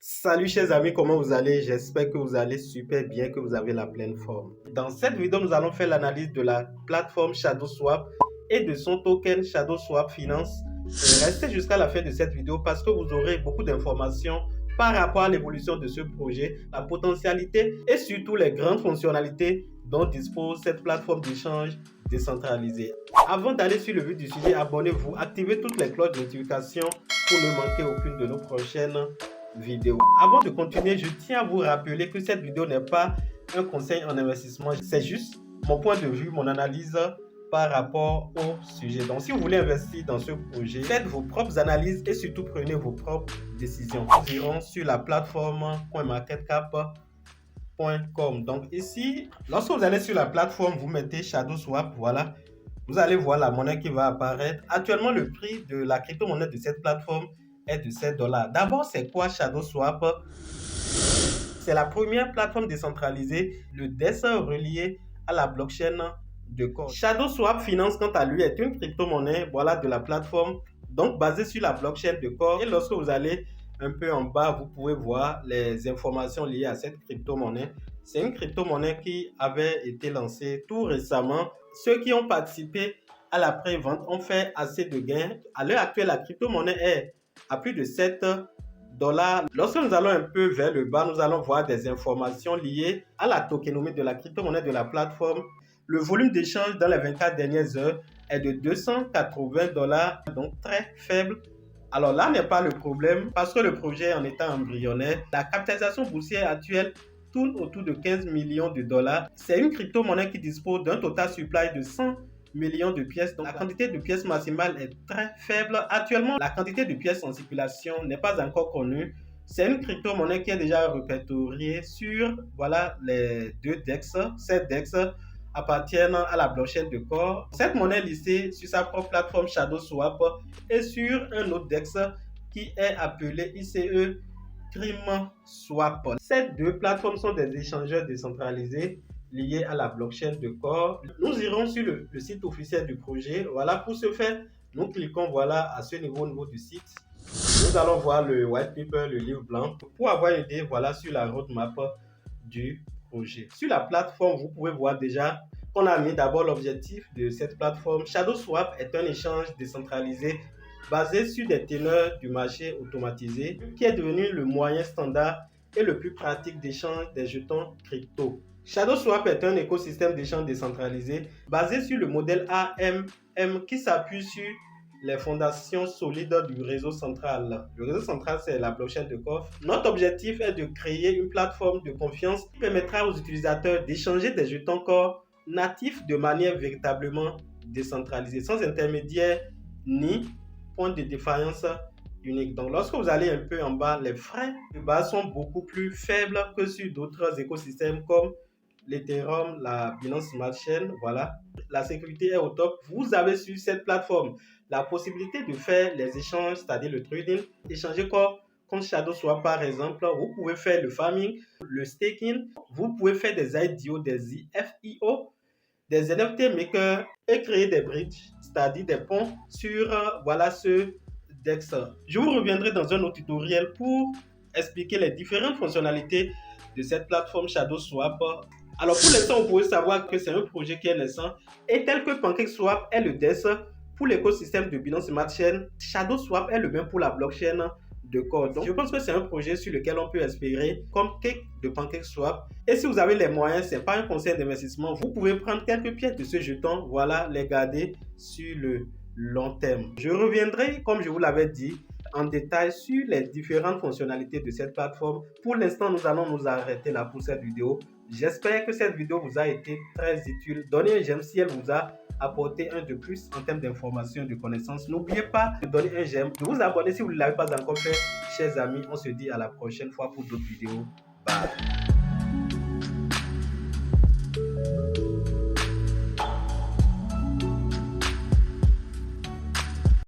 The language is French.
Salut chers amis, comment vous allez? J'espère que vous allez super bien, que vous avez la pleine forme. Dans cette vidéo, nous allons faire l'analyse de la plateforme ShadowSwap et de son token ShadowSwap Finance. Restez jusqu'à la fin de cette vidéo parce que vous aurez beaucoup d'informations par rapport à l'évolution de ce projet, la potentialité et surtout les grandes fonctionnalités dont dispose cette plateforme d'échange décentralisée. Avant d'aller sur le vif du sujet, abonnez-vous, activez toutes les cloches de notification pour ne manquer aucune de nos prochaines vidéo. Avant de continuer, je tiens à vous rappeler que cette vidéo n'est pas un conseil en investissement, c'est juste mon point de vue, mon analyse par rapport au sujet. Donc, si vous voulez investir dans ce projet, faites vos propres analyses et surtout prenez vos propres décisions. Nous irons sur la plateforme coinmarketcap.com. Donc ici, lorsque vous allez sur la plateforme, vous mettez ShadowSwap, voilà. Vous allez voir la monnaie qui va apparaître. Actuellement, le prix de la crypto-monnaie de cette plateforme est de 7 dollars. D'abord, c'est quoi ShadowSwap? C'est la première plateforme décentralisée, le DEX relié à la blockchain de Core. ShadowSwap Finance, quant à lui, est une crypto-monnaie voilà, de la plateforme, donc basée sur la blockchain de Core. Et lorsque vous allez un peu en bas, vous pouvez voir les informations liées à cette crypto-monnaie. C'est une crypto-monnaie qui avait été lancée tout récemment. Ceux qui ont participé à la pré-vente ont fait assez de gains. À l'heure actuelle, la crypto-monnaie est à plus de 7 dollars. Lorsque nous allons un peu vers le bas, nous allons voir des informations liées à la tokenomie de la crypto-monnaie de la plateforme. Le volume d'échange dans les 24 dernières heures est de 280 dollars, donc très faible. Alors là n'est pas le problème parce que le projet en étant embryonnaire, la capitalisation boursière actuelle tourne autour de 15 millions de dollars. C'est une crypto-monnaie qui dispose d'un total supply de 100 millions de pièces. Donc la quantité de pièces maximale est très faible. Actuellement, la quantité de pièces en circulation n'est pas encore connue. C'est une crypto-monnaie qui est déjà répertoriée sur voilà, les deux DEX. Ces DEX appartiennent à la blockchain de Core. Cette monnaie est listée sur sa propre plateforme ShadowSwap et sur un autre DEX qui est appelé ICE CrimSwap. Ces deux plateformes sont des échangeurs décentralisés liés à la blockchain de Core. Nous irons sur le site officiel du projet. Voilà, pour ce faire, nous cliquons voilà, à ce niveau, au niveau du site. Nous allons voir le white paper, le livre blanc, pour avoir une idée voilà, sur la roadmap du projet. Sur la plateforme, vous pouvez voir déjà qu'on a mis d'abord l'objectif de cette plateforme. ShadowSwap est un échange décentralisé basé sur des teneurs du marché automatisé qui est devenu le moyen standard et le plus pratique d'échange des jetons crypto. ShadowSwap est un écosystème d'échange décentralisé basé sur le modèle AMM qui s'appuie sur les fondations solides du réseau central. Le réseau central, c'est la blockchain de Core. Notre objectif est de créer une plateforme de confiance qui permettra aux utilisateurs d'échanger des jetons Core natifs de manière véritablement décentralisée, sans intermédiaire ni point de défaillance unique. Donc, lorsque vous allez un peu en bas, les frais de base sont beaucoup plus faibles que sur d'autres écosystèmes comme l'Ethereum, la Binance Smart Chain, voilà. La sécurité est au top. Vous avez sur cette plateforme la possibilité de faire les échanges, c'est-à-dire le trading, échanger comme ShadowSwap par exemple. Vous pouvez faire le farming, le staking, vous pouvez faire des IDO, des FIO, des NFT makers et créer des bridges, c'est-à-dire des ponts sur voilà ce DEX. Je vous reviendrai dans un autre tutoriel pour expliquer les différentes fonctionnalités de cette plateforme ShadowSwap. Alors pour l'instant, vous pouvez savoir que c'est un projet qui est naissant et tel que PancakeSwap est le DEX pour l'écosystème de Binance Smart Chain, ShadowSwap est le même pour la blockchain de Core. Donc je pense que c'est un projet sur lequel on peut espérer comme cake de PancakeSwap. Et si vous avez les moyens, ce n'est pas un conseil d'investissement, vous pouvez prendre quelques pièces de ce jeton, voilà, les garder sur le long terme. Je reviendrai, comme je vous l'avais dit, en détail sur les différentes fonctionnalités de cette plateforme. Pour l'instant, nous allons nous arrêter là pour cette vidéo. J'espère que cette vidéo vous a été très utile. Donnez un j'aime si elle vous a apporté un de plus en termes d'informations et de connaissances. N'oubliez pas de donner un j'aime, de vous abonner si vous ne l'avez pas encore fait. Chers amis, on se dit à la prochaine fois pour d'autres vidéos. Bye.